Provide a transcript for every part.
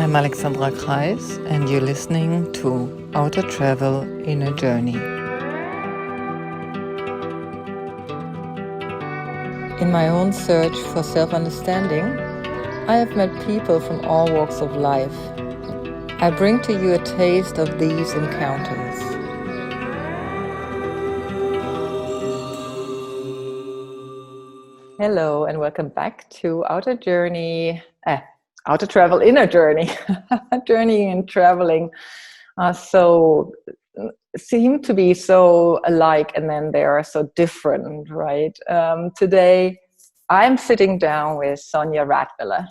I'm Alexandra Kreis, and you're listening to Outer Travel Inner Journey. In my own search for self-understanding, I have met people from all walks of life. I bring to you a taste of these encounters. Hello, and welcome back to Outer Travel Inner Journey. Journeying and traveling seem to be so alike, and then they are so different, right? Today, I'm sitting down with Sonja Radvilla,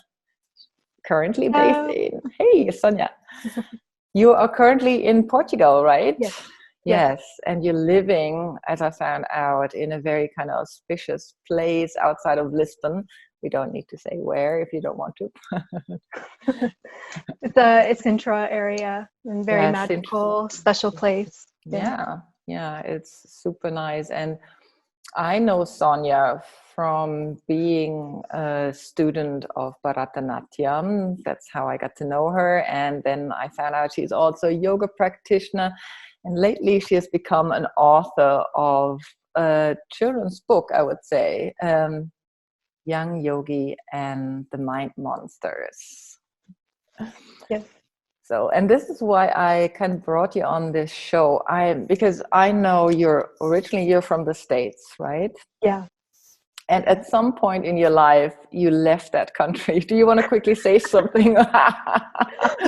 currently based in... Hey, Sonja. You are currently in Portugal, right? Yes. Yes, and you're living, as I found out, in a very kind of auspicious place outside of Lisbon. We don't need to say where if you don't want to. It's Sintra area, and very magical, special place. Yeah, it's super nice. And I know Sonja from being a student of Bharatanatyam. That's how I got to know her. And then I found out she's also a yoga practitioner. And lately she has become an author of a children's book, I would say, Young Yogi and the Mindmonsters. Yes. So, and this is why I kind of brought you on this show. Because I know you're from the States, right? Yeah. And at some point in your life, you left that country. Do you want to quickly say something?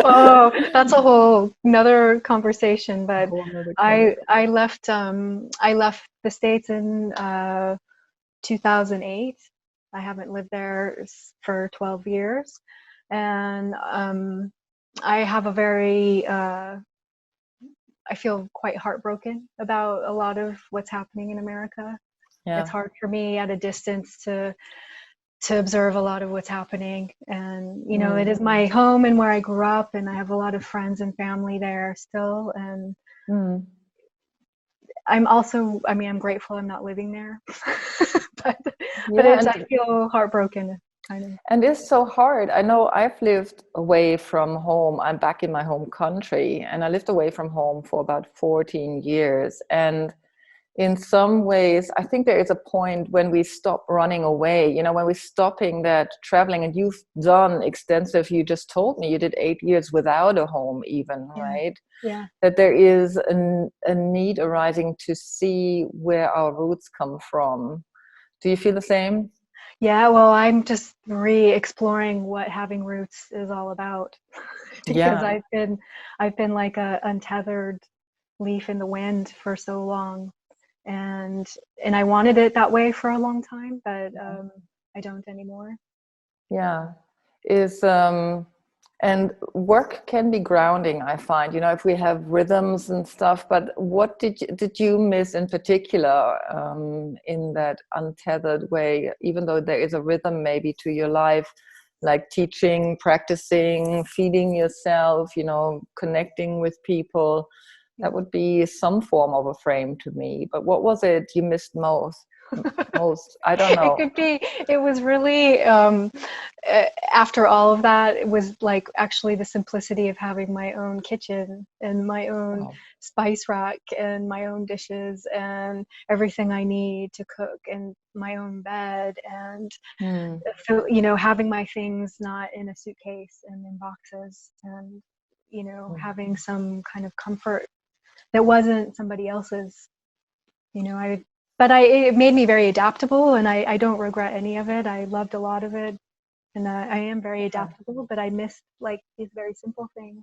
Oh, that's a whole another conversation. But I left the States in 2008. I haven't lived there for 12 years, and I have a very I feel quite heartbroken about a lot of what's happening in America. Yeah. It's hard for me at a distance to observe a lot of what's happening, and it is my home and where I grew up, and I have a lot of friends and family there still, and I'm grateful I'm not living there. but I feel heartbroken, kind of. And it's so hard. I know I've lived away from home. I'm back in my home country, and I lived away from home for about 14 years. And in some ways, I think there is a point when we stop running away, when we're stopping that traveling. And you've done extensive, you just told me you did 8 years without a home even, right? Yeah. That there is a need arising to see where our roots come from. Do you feel the same? Yeah, well, I'm just re-exploring what having roots is all about. Because I've been like a untethered leaf in the wind for so long. And I wanted it that way for a long time, but I don't anymore. Yeah, and work can be grounding, I find. If we have rhythms and stuff. But what did you miss in particular in that untethered way? Even though there is a rhythm maybe to your life, like teaching, practicing, feeding yourself, connecting with people. That would be some form of a frame to me. But what was it you missed most? I don't know. It was really, after all of that, it was like actually the simplicity of having my own kitchen and my own spice rack and my own dishes and everything I need to cook and my own bed. And so, having my things not in a suitcase and in boxes, and, having some kind of comfort that wasn't somebody else's. It made me very adaptable, and I don't regret any of it. I loved a lot of it, and I am very adaptable, but I missed like these very simple things.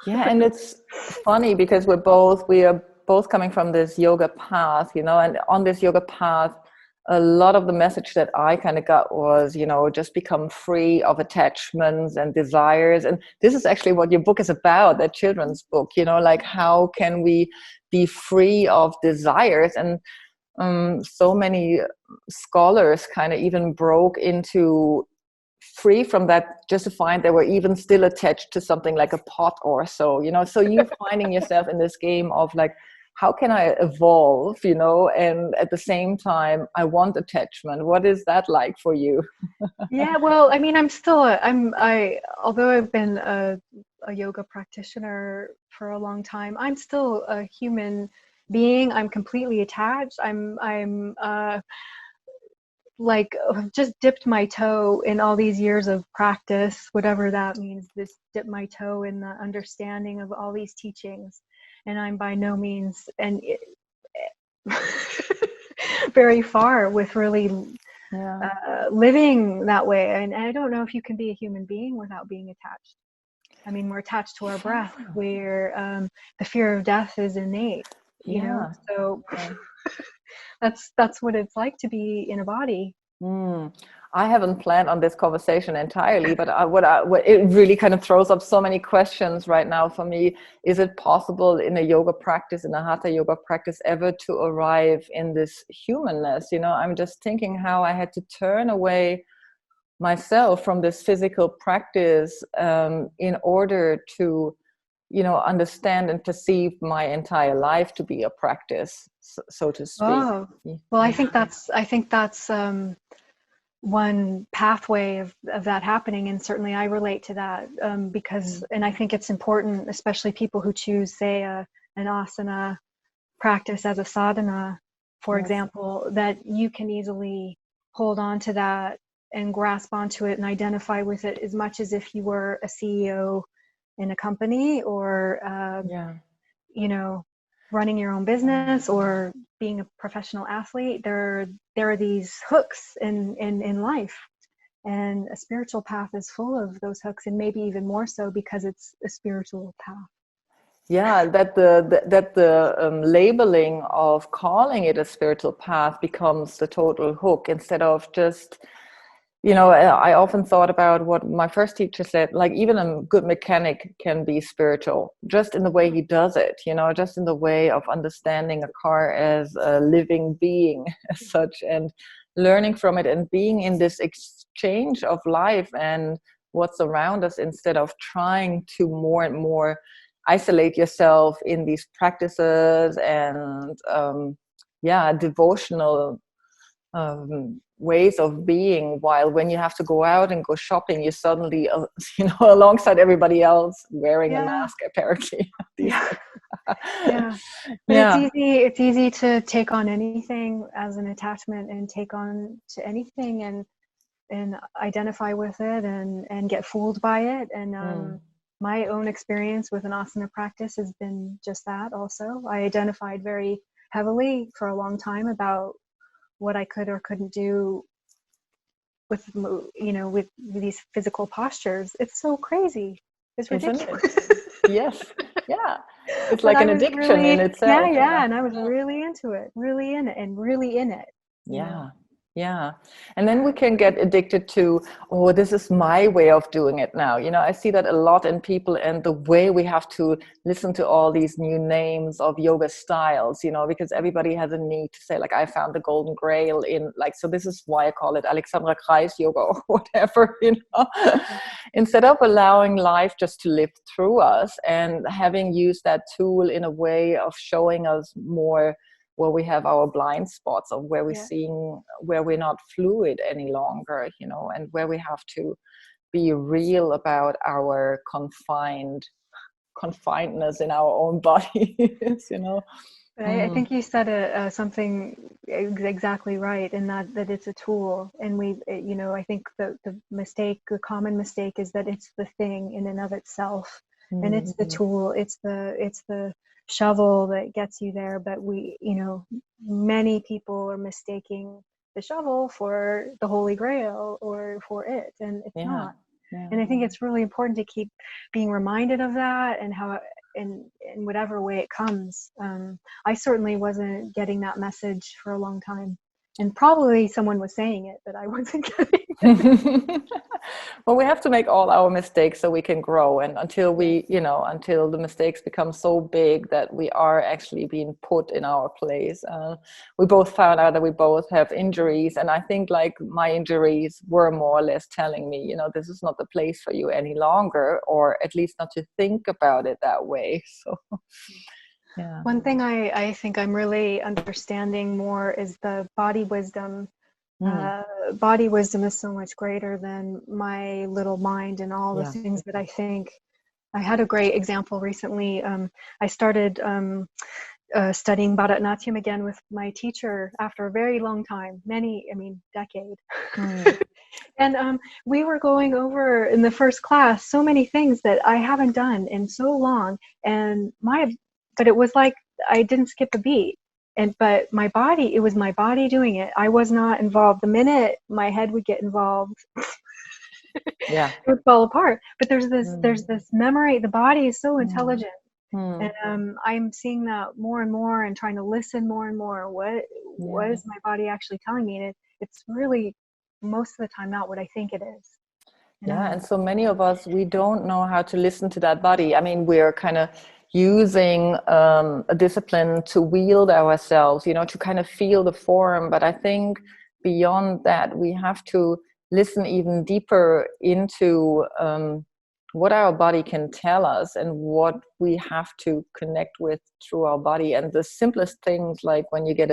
Yeah, and it's funny because we are both coming from this yoga path, and on this yoga path, a lot of the message that I kind of got was, just become free of attachments and desires. And this is actually what your book is about, that children's book, like how can we be free of desires? And so many scholars kind of even broke into free from that just to find they were even still attached to something like a pot or so, so you finding yourself in this game of like, how can I evolve, and at the same time, I want attachment. What is that like for you? Yeah, well, I mean, although I've been a yoga practitioner for a long time, I'm still a human being. I'm completely attached. I'm like just dipped my toe in all these years of practice, whatever that means. This dip my toe in the understanding of all these teachings, and I'm by no means very far with really living that way. And I don't know if you can be a human being without being attached. I mean, we're attached to our breath. We're the fear of death is innate, so that's what it's like to be in a body. I haven't planned on this conversation entirely, but what it really kind of throws up so many questions right now for me. Is it possible in a yoga practice, in a hatha yoga practice, ever to arrive in this humanness? I'm just thinking how I had to turn away myself from this physical practice in order to understand and perceive my entire life to be a practice, so to speak. Oh, well, I think that's one pathway of that happening, and certainly I relate to that because, and I think it's important, especially people who choose, say, an asana practice as a sadhana, for example, that you can easily hold on to that and grasp onto it and identify with it as much as if you were a CEO in a company, or running your own business, or being a professional athlete. There are these hooks in life, and a spiritual path is full of those hooks, and maybe even more so because it's a spiritual path. Yeah, that the labeling of calling it a spiritual path becomes the total hook, instead of just, I often thought about what my first teacher said, like even a good mechanic can be spiritual, just in the way he does it, just in the way of understanding a car as a living being as such, and learning from it and being in this exchange of life and what's around us, instead of trying to more and more isolate yourself in these practices and devotional ways of being, while when you have to go out and go shopping, you're suddenly alongside everybody else wearing a mask, apparently. It's easy to take on anything as an attachment, and take on to anything and identify with it and get fooled by it. And my own experience with an asana practice has been just that also. I identified very heavily for a long time about what I could or couldn't do with these physical postures. It's so crazy. It's ridiculous. Yes. Yeah. It's like an addiction in itself. Yeah. And I was really into it, really in it, and really in it. Yeah. And then we can get addicted to, oh, this is my way of doing it now. I see that a lot in people, and the way we have to listen to all these new names of yoga styles, because everybody has a need to say, like, I found the golden grail in, like, so this is why I call it Alexandra Kreis yoga or whatever, instead of allowing life just to live through us, and having used that tool in a way of showing us more where we have our blind spots, of where we're seeing, where we're not fluid any longer, and where we have to be real about our confinedness in our own bodies, I think you said something exactly right, in that it's a tool, and I think the common mistake is that it's the thing in and of itself, and it's the tool, it's the shovel that gets you there. But many people are mistaking the shovel for the Holy Grail or for it, and it's not. And I think it's really important to keep being reminded of that, and how in whatever way it comes. I certainly wasn't getting that message for a long time, and probably someone was saying it, but I wasn't getting it. Well, we have to make all our mistakes so we can grow, and until the mistakes become so big that we are actually being put in our place. We both found out that we both have injuries, and I think, like, my injuries were more or less telling me, this is not the place for you any longer, or at least not to think about it that way. So Yeah. One thing I think I'm really understanding more is the body wisdom. Body wisdom is so much greater than my little mind and all the Yeah. things that I think. I had a great example recently. I started studying Bharatanatyam again with my teacher after a very long time, decade. And we were going over in the first class so many things that I haven't done in so long, but it was like I didn't skip a beat. But my body, it was my body doing it. I was not involved. The minute my head would get involved, Yeah. it would fall apart. But there's this memory. The body is so intelligent. And I'm seeing that more and more, and trying to listen more and more. What is my body actually telling me? And it's really most of the time not what I think it is. And so many of us, we don't know how to listen to that body. I mean, we're kind of using a discipline to wield ourselves, to kind of feel the form. But I think beyond that, we have to listen even deeper into what our body can tell us and what we have to connect with through our body. And the simplest things, like when you get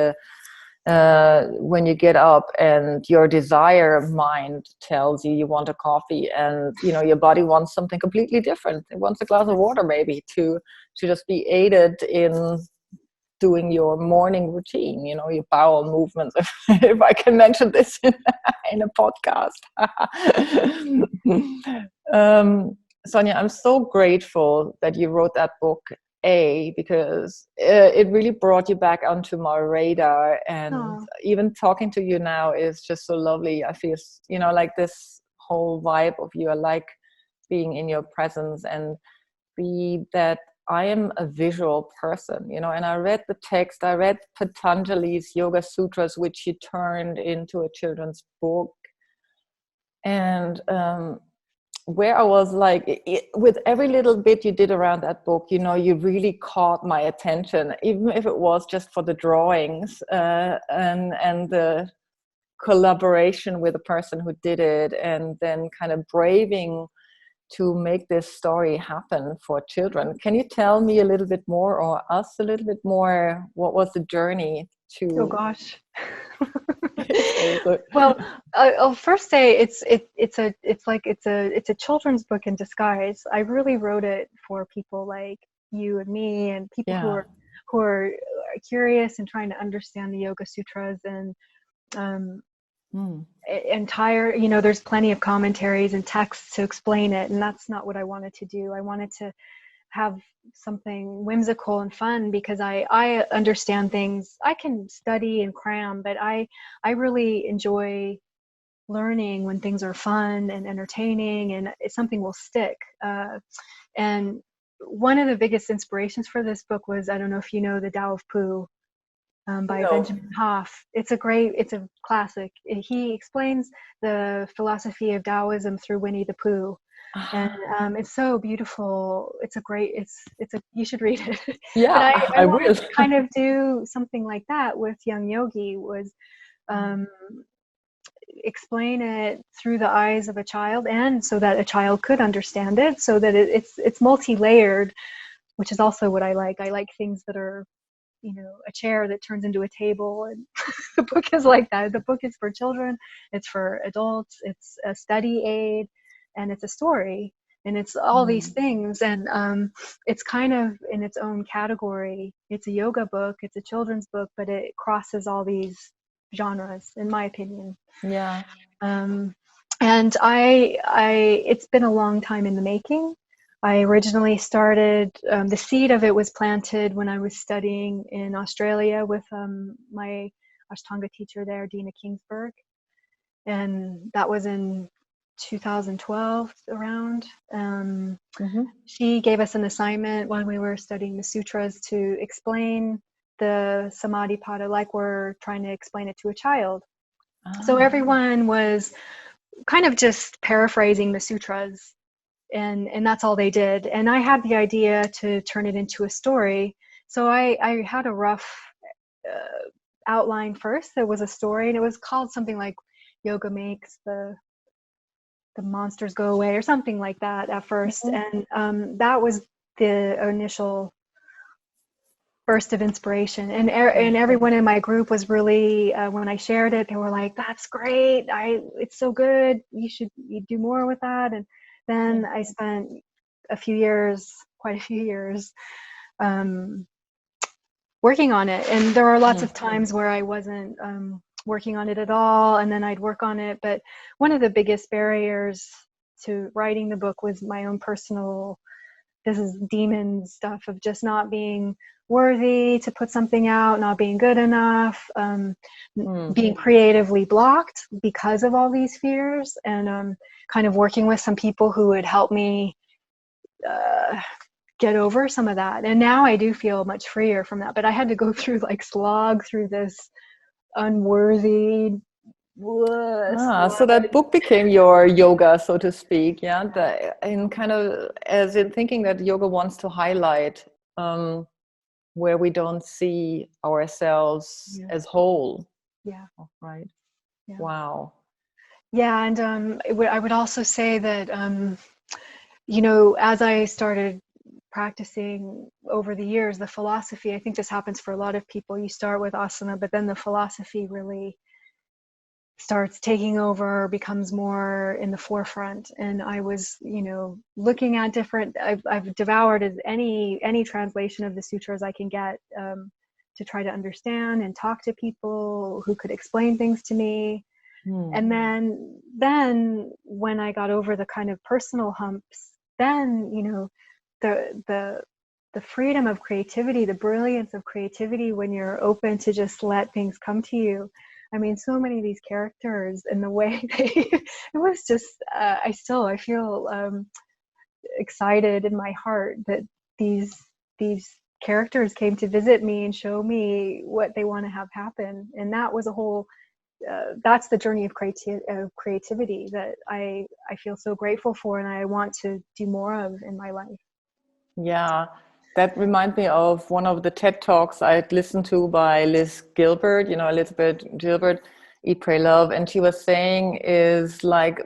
up and your desire mind tells you want a coffee, and your body wants something completely different. It wants a glass of water, maybe, to just be aided in doing your morning routine, your bowel movements, if I can mention this in a podcast. Sonja, I'm so grateful that you wrote that book, because it really brought you back onto my radar, and even talking to you now is just so lovely. I feel, like this whole vibe of you. I like being in your presence, and that I am a visual person, and I read the text. I read Patanjalis Yoga Sutras, which you turned into a children's book, and where I was like, with every little bit you did around that book, you really caught my attention, even if it was just for the drawings and the collaboration with the person who did it, and then kind of braving to make this story happen for children. Can you tell me a little bit more, or us a little bit more? What was the journey to? Oh gosh. Well, I'll first say it's a children's book in disguise. I really wrote it for people like you and me, and people who are curious and trying to understand the Yoga Sutras, and there's plenty of commentaries and texts to explain it, and that's not what I wanted to do. I wanted to have something whimsical and fun, because I understand things. I can study and cram, but I really enjoy learning when things are fun and entertaining, and it's something will stick. And one of the biggest inspirations for this book was, I don't know if you know, The Tao of Pooh by Benjamin Hoff. It's a classic. He explains the philosophy of Taoism through Winnie the Pooh. And it's so beautiful. You should read it. Yeah, but I wanted to kind of do something like that with Young Yogi, was explain it through the eyes of a child, and so that a child could understand it, so that it's multi-layered, which is also what I like. I like things that are, a chair that turns into a table, and the book is like that. The book is for children, it's for adults, it's a study aid, and it's a story, and it's all these things, and it's kind of in its own category. It's a yoga book, it's a children's book, but it crosses all these genres, in my opinion. And it's been a long time in the making. I originally started, the seed of it was planted when I was studying in Australia with my Ashtanga teacher there, Dina Kingsburg. And that was in 2012 around. She gave us an assignment when we were studying the sutras to explain the Samadhi Pada like we're trying to explain it to a child. So everyone was kind of just paraphrasing the sutras, and that's all they did. And I had the idea to turn it into a story. So I had a rough outline first. There was a story, and it was called something like Yoga Makes the Monsters Go Away, or something like that at first. And that was the initial burst of inspiration, and everyone in my group was really, when I shared it, they were like, "That's great! It's so good. You do more with that." And then I spent quite a few years, working on it, and there were lots of times where I wasn't working on it at all, and then I'd work on it. But one of the biggest barriers to writing the book was my own personal, this is demon stuff of just not being worthy to put something out, not being good enough, being creatively blocked because of all these fears, and kind of working with some people who would help me get over some of that. And now I do feel much freer from that, but I had to go through, like, slog through this unworthy so that book became your yoga, so to speak. In kind of, as in thinking that yoga wants to highlight where we don't see ourselves as whole. Right. Wow. And I would also say that as I started practicing over the years, the philosophy, I think this happens for a lot of people. You start with asana, but then the philosophy really starts taking over, becomes more in the forefront. And I was, looking at different, I've devoured any translation of the sutras I can get, to try to understand and talk to people who could explain things to me. And then when I got over the kind of personal humps, then, the freedom of creativity, the brilliance of creativity, when you're open to just let things come to you. I mean, so many of these characters and the way it was just, I feel excited in my heart that these characters came to visit me and show me what they want to have happen. And that was a whole, that's the journey of creativity that I feel so grateful for, and I want to do more of in my life. Yeah. That reminds me of one of the TED Talks I'd listened to by Liz Gilbert, Elizabeth Gilbert, Eat, Pray, Love. And she was saying is like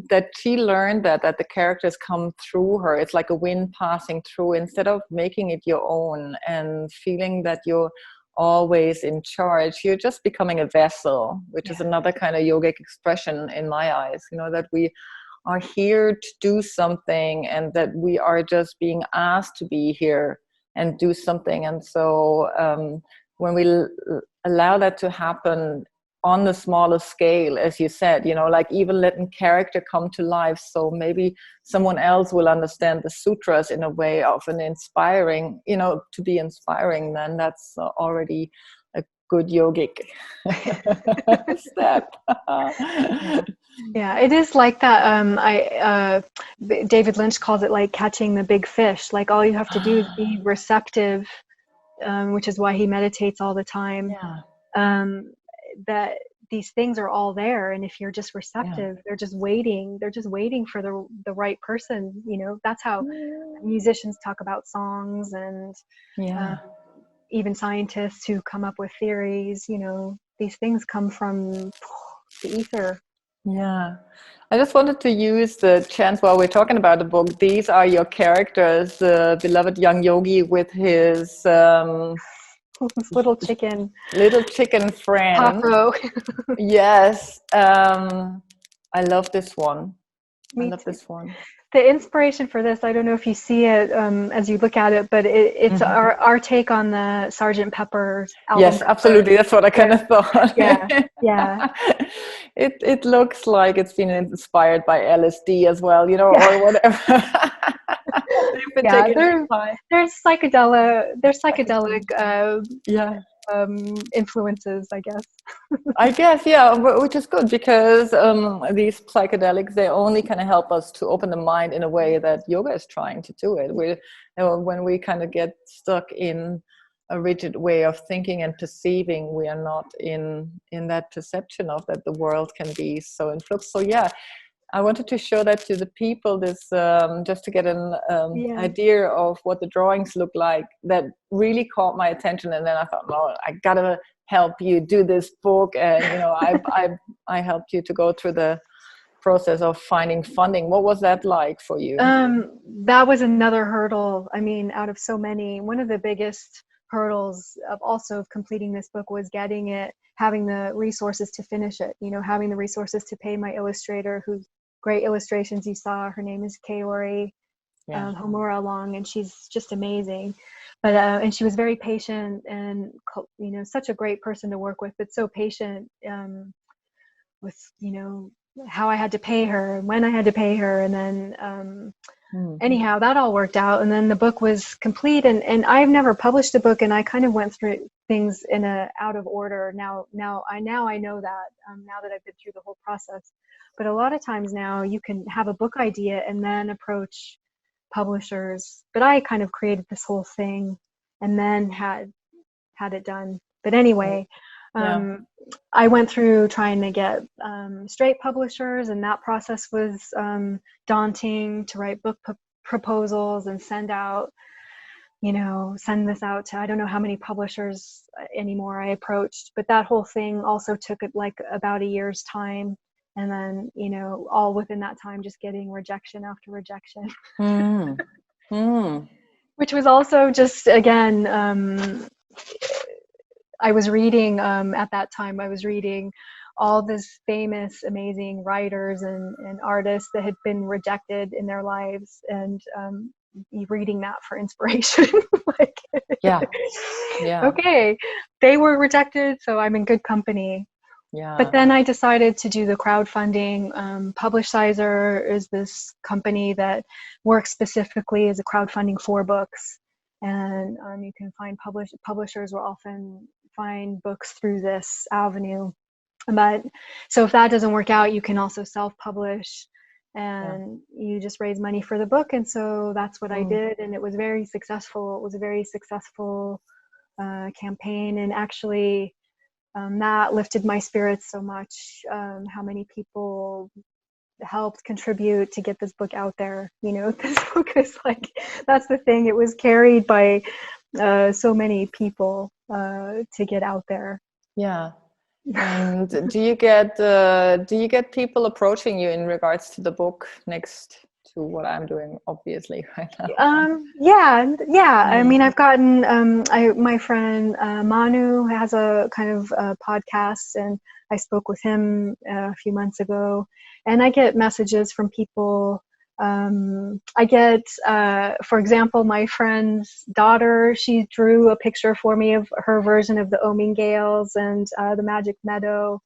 that she learned that the characters come through her. It's like a wind passing through, instead of making it your own and feeling that you're always in charge. You're just becoming a vessel, which is another kind of yogic expression in my eyes, that we are here to do something, and that we are just being asked to be here and do something. And so when we allow that to happen on the smaller scale, as you said, like even letting character come to life, so maybe someone else will understand the sutras in a way of an inspiring, to be inspiring, then that's already a good yogic step. Yeah, it is like that. David Lynch calls it like catching the big fish. Like all you have to do is be receptive, which is why he meditates all the time. That these things are all there, and if you're just receptive, they're just waiting. They're just waiting for the right person. That's how musicians talk about songs, and even scientists who come up with theories. These things come from the ether. Yeah, I just wanted to use the chance while we're talking about the book. These are your characters, the beloved Young Yogi with his little chicken friend. Paco. Yes, I love this one. This one. The inspiration for this, I don't know if you see it as you look at it, but it's our take on the Sgt. Pepper album. Yes, absolutely. That's what I kind of thought. Yeah. It looks like it's been inspired by LSD as well, or whatever. There's psychedelic influences, I guess. Which is good, because these psychedelics, they only kind of help us to open the mind in a way that yoga is trying to do it. When we kind of get stuck in a rigid way of thinking and perceiving, we are not in that perception of that the world can be so in flux. So I wanted to show that to the people, this just to get an idea of what the drawings look like. That really caught my attention, and then I thought, no, I gotta help you do this book. And I helped you to go through the process of finding funding. What was that like for you? That was another hurdle. I mean, out of so many, one of the biggest hurdles of also of completing this book was having the resources to finish it, having the resources to pay my illustrator, whose great illustrations you saw. Her name is Kaori Homura Long, and she's just amazing. But and she was very patient, and such a great person to work with, but so patient with how I had to pay her and when I had to pay her, and then anyhow, that all worked out, and then the book was complete. And I've never published a book, and I kind of went through things in a out of order. Now I know that now that I've been through the whole process. But a lot of times now you can have a book idea and then approach publishers. But I kind of created this whole thing and then had it done. But anyway, I went through trying to get straight publishers, and that process was daunting, to write book proposals and send this out to, I don't know how many publishers anymore I approached, but that whole thing also took like about a year's time. And then, all within that time, just getting rejection after rejection, which was also just, again, I was reading, at that time, I was reading all this famous, amazing writers and artists that had been rejected in their lives, and reading that for inspiration. Okay, they were rejected, so I'm in good company. But then I decided to do the crowdfunding. Publishizer is this company that works specifically as a crowdfunding for books, and you can find publishers will often find books through this avenue. But so if that doesn't work out, you can also self-publish, and you just raise money for the book. And so that's what I did, and it was very successful. It was a very successful campaign, and actually that lifted my spirits so much, how many people helped contribute to get this book out there. This book is like, that's the thing, it was carried by so many people to get out there. And do you get people approaching you in regards to the book, next to what I'm doing obviously right now? I mean, I've gotten my friend Manu has a kind of podcast, and I spoke with him a few months ago, and I get messages from people. I get, for example, my friend's daughter, she drew a picture for me of her version of the Oming Gales and the Magic Meadow,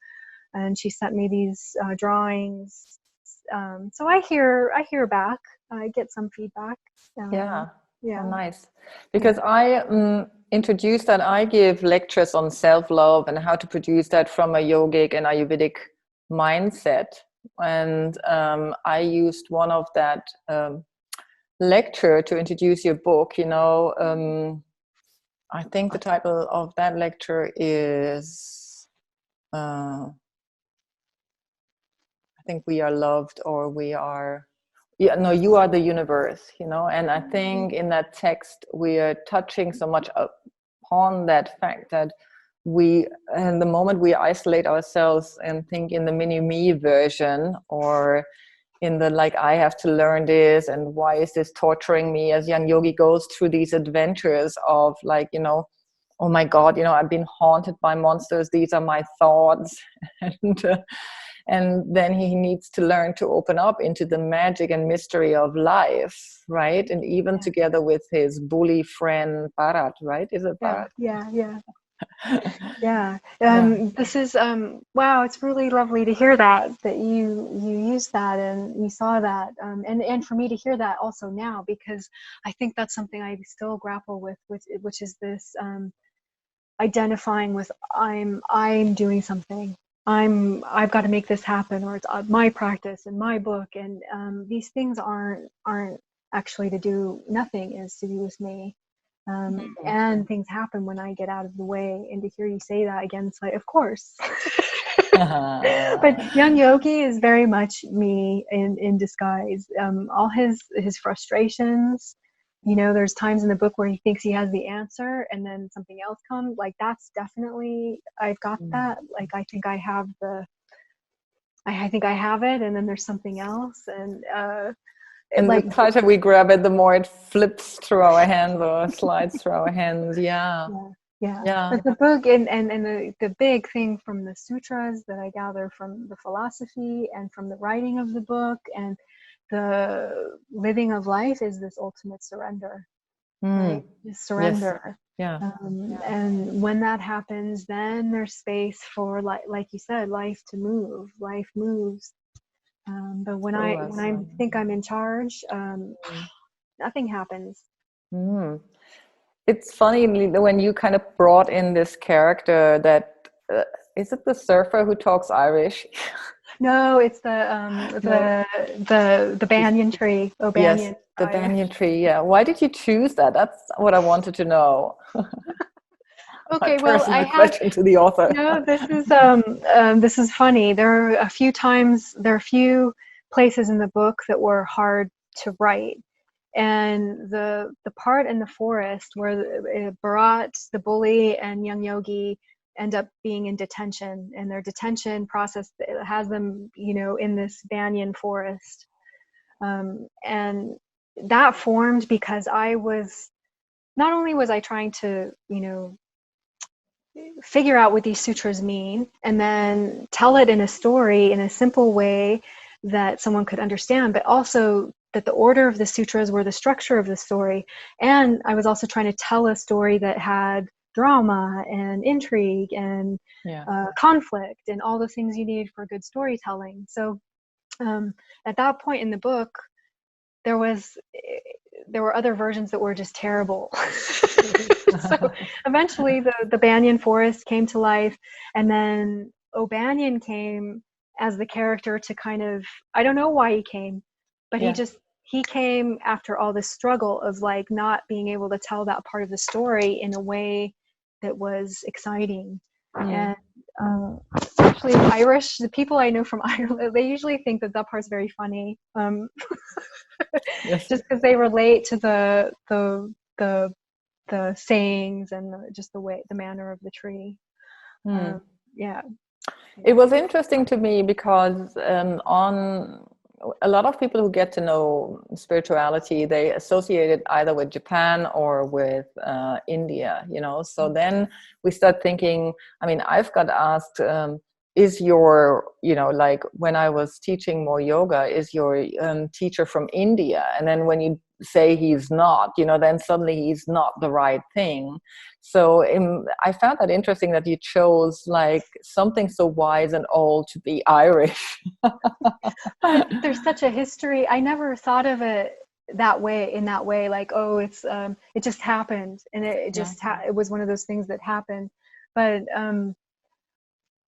and she sent me these drawings. So I hear back. I get some feedback. Oh, nice. Because I introduced that I give lectures on self-love and how to produce that from a yogic and Ayurvedic mindset. And I used one of that lecture to introduce your book. I think the title of that lecture is I think We Are Loved, or We Are, You Are the Universe, and I think in that text we are touching so much upon that fact that in the moment we isolate ourselves and think in the mini-me version, or in the like, I have to learn this, and why is this torturing me, as Young Yogi goes through these adventures of like, oh my God, I've been haunted by monsters, these are my thoughts. And then he needs to learn to open up into the magic and mystery of life, right? And even together with his bully friend Bharat, right? Is it Bharat? This is wow, it's really lovely to hear that you used that and you saw that, and for me to hear that also now, because I think that's something I still grapple with, which is this identifying with I'm doing something, I've got to make this happen, or it's my practice and my book, and these things aren't actually to do, nothing is to do with me. And things happen when I get out of the way, and to hear you say that again, it's like, of course. But Young Yogi is very much me in disguise. All his frustrations, there's times in the book where he thinks he has the answer and then something else comes. Like, that's definitely, I've got that. Like, I think I have it, and then there's something else. And And like, the tighter we grab it, the more it flips through our hands or slides through our hands. Yeah. Yeah. Yeah. But the book and the big thing from the sutras that I gather from the philosophy and from the writing of the book and the living of life is this ultimate surrender, right? Just surrender. Yes. Yeah. And when that happens, then there's space for, like you said, life to move. Life moves. But when I think I'm in charge, nothing happens. It's funny when you kind of brought in this character that is it the surfer who talks Irish? No, it's the banyan tree. Oh, banyan. Yes, the banyan tree. Yeah. Why did you choose that? That's what I wanted to know. Okay, My well, personal question to the author. This is funny. There are a few places in the book that were hard to write, and the part in the forest where Bharat, the bully, and Young Yogi end up being in detention, and their detention process has them, in this banyan forest, and that formed because not only was I trying to, figure out what these sutras mean and then tell it in a story in a simple way that someone could understand, but also that the order of the sutras were the structure of the story. And I was also trying to tell a story that had drama and intrigue and conflict and all the things you need for good storytelling. So at that point in the book, there were other versions that were just terrible. So eventually the banyan forest came to life, and then O'Banion came as the character to kind of, I don't know why he came, but he came after all this struggle of like not being able to tell that part of the story in a way that was exciting. And actually Irish, the people I know from Ireland, they usually think that part's very funny. Just because they relate to the sayings and just the manner of the tree. It was interesting to me because on a lot of people who get to know spirituality, they associate it either with Japan or with India, so then we start thinking, I mean, I've got asked, is your, like when I was teaching more yoga, is your teacher from India? And then when you say he's not, then suddenly he's not the right thing. So I found that interesting that you chose like something so wise and old to be Irish. But there's such a history. I never thought of it in that way, like, oh, it's it just happened, and it was one of those things that happened. But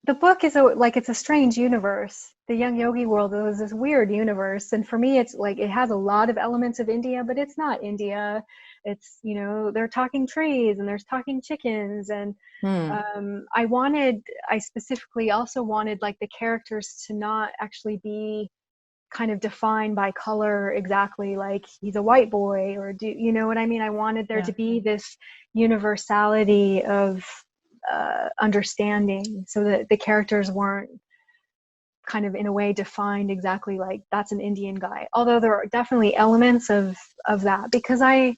the book is it's a strange universe. The Young Yogi world is this weird universe, and for me, it's like it has a lot of elements of India, but it's not India. It's they're talking trees and there's talking chickens, and I specifically also wanted like the characters to not actually be kind of defined by color exactly, like he's a white boy or do you know what I mean? I wanted there to be this universality of understanding, so that the characters weren't kind of in a way defined exactly like that's an Indian guy, although there are definitely elements of that because I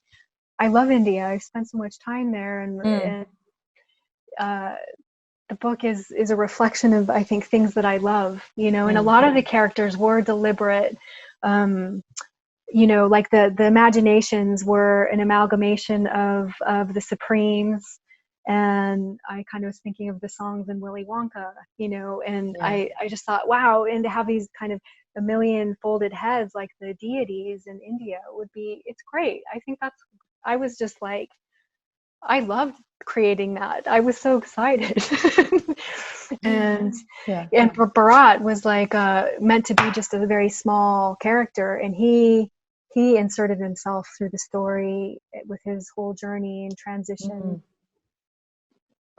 love India. I spent so much time there, and the book is a reflection of, I think, things that I love, and a lot of the characters were deliberate. Like the imaginations were an amalgamation of the Supremes, and I kind of was thinking of the songs in Willy Wonka, and I just thought, wow, and to have these kind of a million folded heads like the deities in India it's great. I think I was just like, I loved creating that. I was so excited. and Bharat was like meant to be just a very small character, and he inserted himself through the story with his whole journey and transition.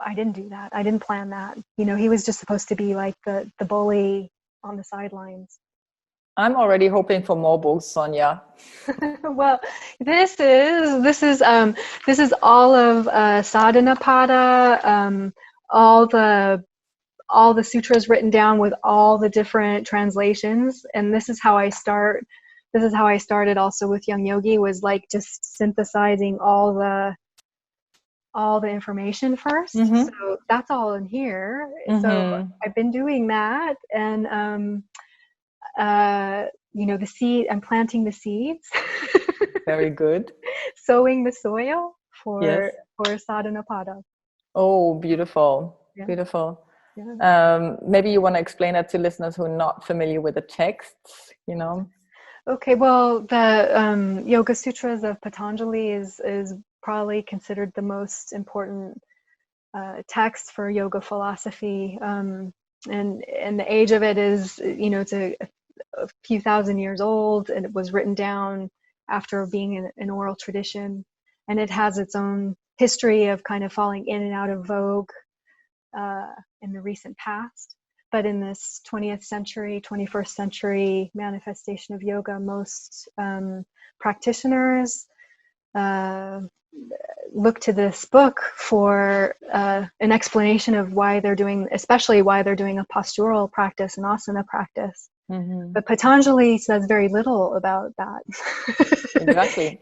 I didn't do that. I didn't plan that. He was just supposed to be like the bully on the sidelines. I'm already hoping for more books, Sonja. Well, this is all of Sadhanapada, all the sutras written down with all the different translations, and this is how I start this is how I started also with Young Yogi, was like just synthesizing all the information first. So that's all in here. So I've been doing that, and the seed, I'm planting the seeds. Very good. Sowing the soil for sadhana pada. Oh, beautiful. Yeah. Beautiful. Yeah. Maybe you want to explain that to listeners who are not familiar with the texts, Okay, well, the Yoga Sutras of Patanjali is probably considered the most important text for yoga philosophy, and the age of it is, it's a few thousand years old, and it was written down after being an oral tradition, and it has its own history of kind of falling in and out of vogue in the recent past. But in this 20th century, 21st century manifestation of yoga, most practitioners look to this book for an explanation of why they're doing, especially why they're doing a postural practice, an asana practice. But Patanjali says very little about that. Exactly.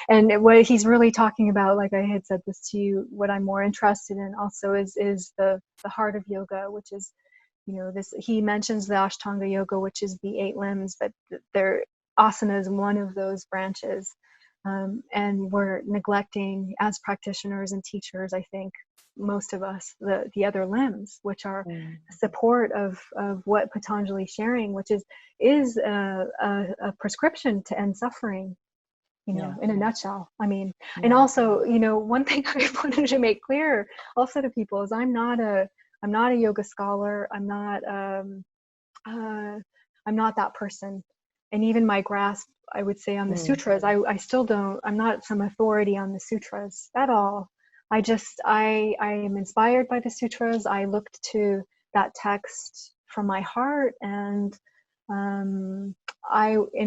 And what he's really talking about, like I had said this to you, what I'm more interested in also is the heart of yoga, which is, this, he mentions the Ashtanga yoga, which is the 8 limbs, but asana is one of those branches. And we're neglecting, as practitioners and teachers, I think, most of us, the other limbs, which are support of what Patanjali is sharing, which is a prescription to end suffering, in a nutshell. I mean, and also, one thing I wanted to make clear also to people is I'm not a yoga scholar. I'm not that person. And even my grasp, I would say, on the sutras, I still don't, I'm not some authority on the sutras at all. I am inspired by the sutras. I looked to that text from my heart, and in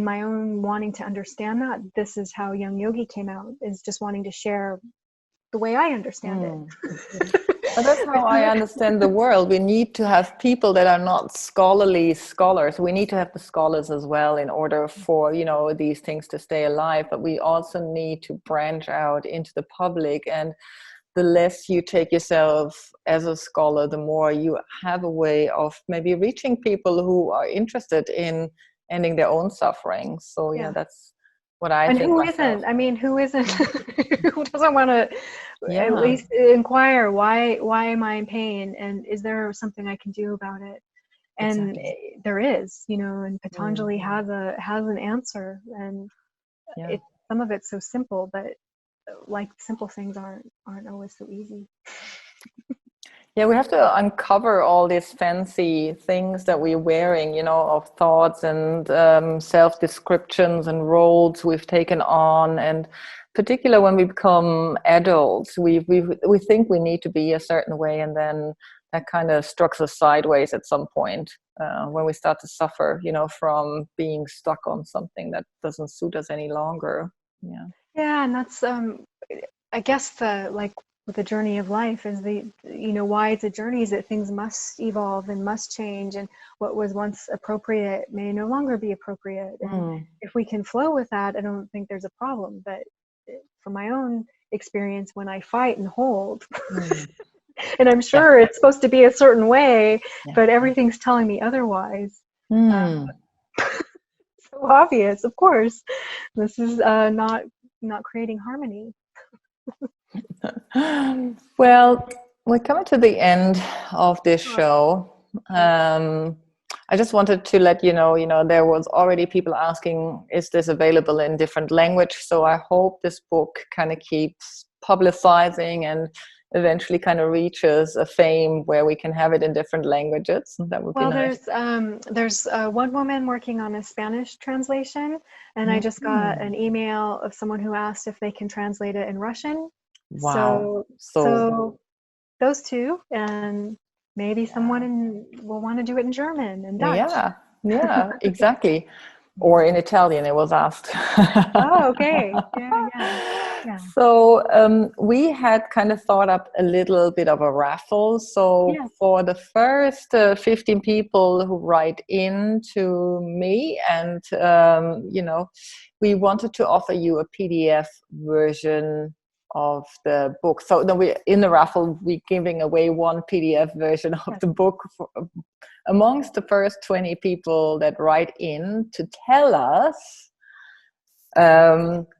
my own wanting to understand that, this is how Young Yogi came out, is just wanting to share the way I understand it. But that's how I understand the world. We need to have people that are not scholarly scholars. We need to have the scholars as well in order for, these things to stay alive. But we also need to branch out into the public. And the less you take yourself as a scholar, the more you have a way of maybe reaching people who are interested in ending their own suffering. So, that's what I think. And who isn't? I mean, who isn't? Who doesn't want to at least inquire, why am I in pain, and is there something I can do about it? And there is, and Patanjali has an answer, and some of it's so simple, but like simple things aren't always so easy. Yeah, we have to uncover all these fancy things that we're wearing, of thoughts and self-descriptions and roles we've taken on. And particularly when we become adults, we think we need to be a certain way, and then that kind of strikes us sideways at some point when we start to suffer, from being stuck on something that doesn't suit us any longer. Yeah, and that's I guess with the journey of life is why it's a journey is that things must evolve and must change, and what was once appropriate may no longer be appropriate. And if we can flow with that, I don't think there's a problem. But from my own experience, when I fight and hold, and I'm sure it's supposed to be a certain way, but everything's telling me otherwise. So obvious, of course, this is not creating harmony. Well, we're coming to the end of this show. I just wanted to let you know, there was already people asking, is this available in different language? So I hope this book kind of keeps publicizing and eventually kind of reaches a fame where we can have it in different languages. That would be nice. There's one woman working on a Spanish translation, and I just got an email of someone who asked if they can translate it in Russian. Wow. So those two, and maybe someone will want to do it in German and Dutch. Yeah, exactly. Or in Italian, it was asked. Oh, okay. Yeah. Yeah. So we had kind of thought up a little bit of a raffle. So for the first 15 people who write in to me, and we wanted to offer you a PDF version of the book. So we in the raffle we're giving away one PDF version of the book amongst the first 20 people that write in to tell us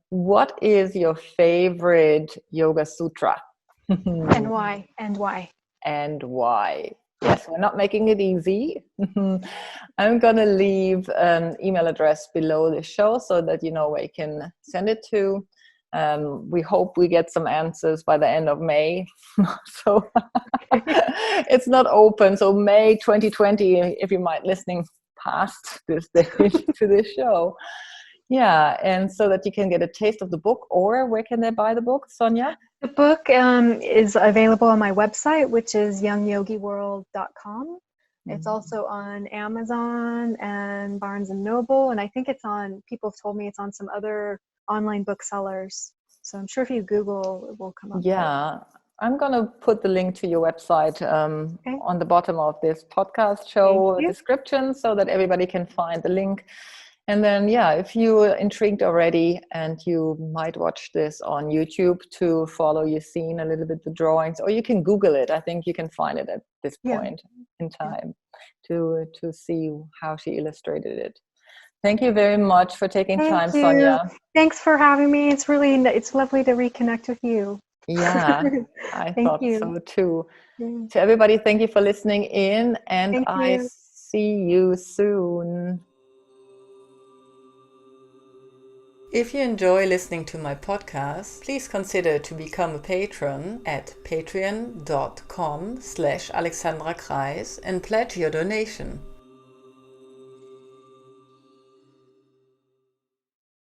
what is your favorite yoga sutra? And why? And why? And why? Yes, we're not making it easy. I'm going to leave an email address below the show so that you know where you can send it to. We hope we get some answers by the end of May. So it's not open. So May 2020, if you might listening past this stage to this show. Yeah, and so that you can get a taste of the book. Or where can they buy the book, Sonja? The book is available on my website, which is youngyogiworld.com. It's also on Amazon and Barnes and Noble, and I think it's on, people have told me it's on some other online booksellers. So I'm sure if you Google, it will come up. Yeah, I'm going to put the link to your website on the bottom of this podcast show description so that everybody can find the link. And then, if you're intrigued already and you might watch this on YouTube to follow your scene a little bit, the drawings, or you can Google it. I think you can find it at this point in time to see how she illustrated it. Thank you very much for taking time, Sonja. Thanks for having me. It's lovely to reconnect with you. Yeah, I thought so too. To everybody, thank you for listening in, and I see you soon. If you enjoy listening to my podcast, please consider to become a patron at patreon.com/AlexandraKreis and pledge your donation.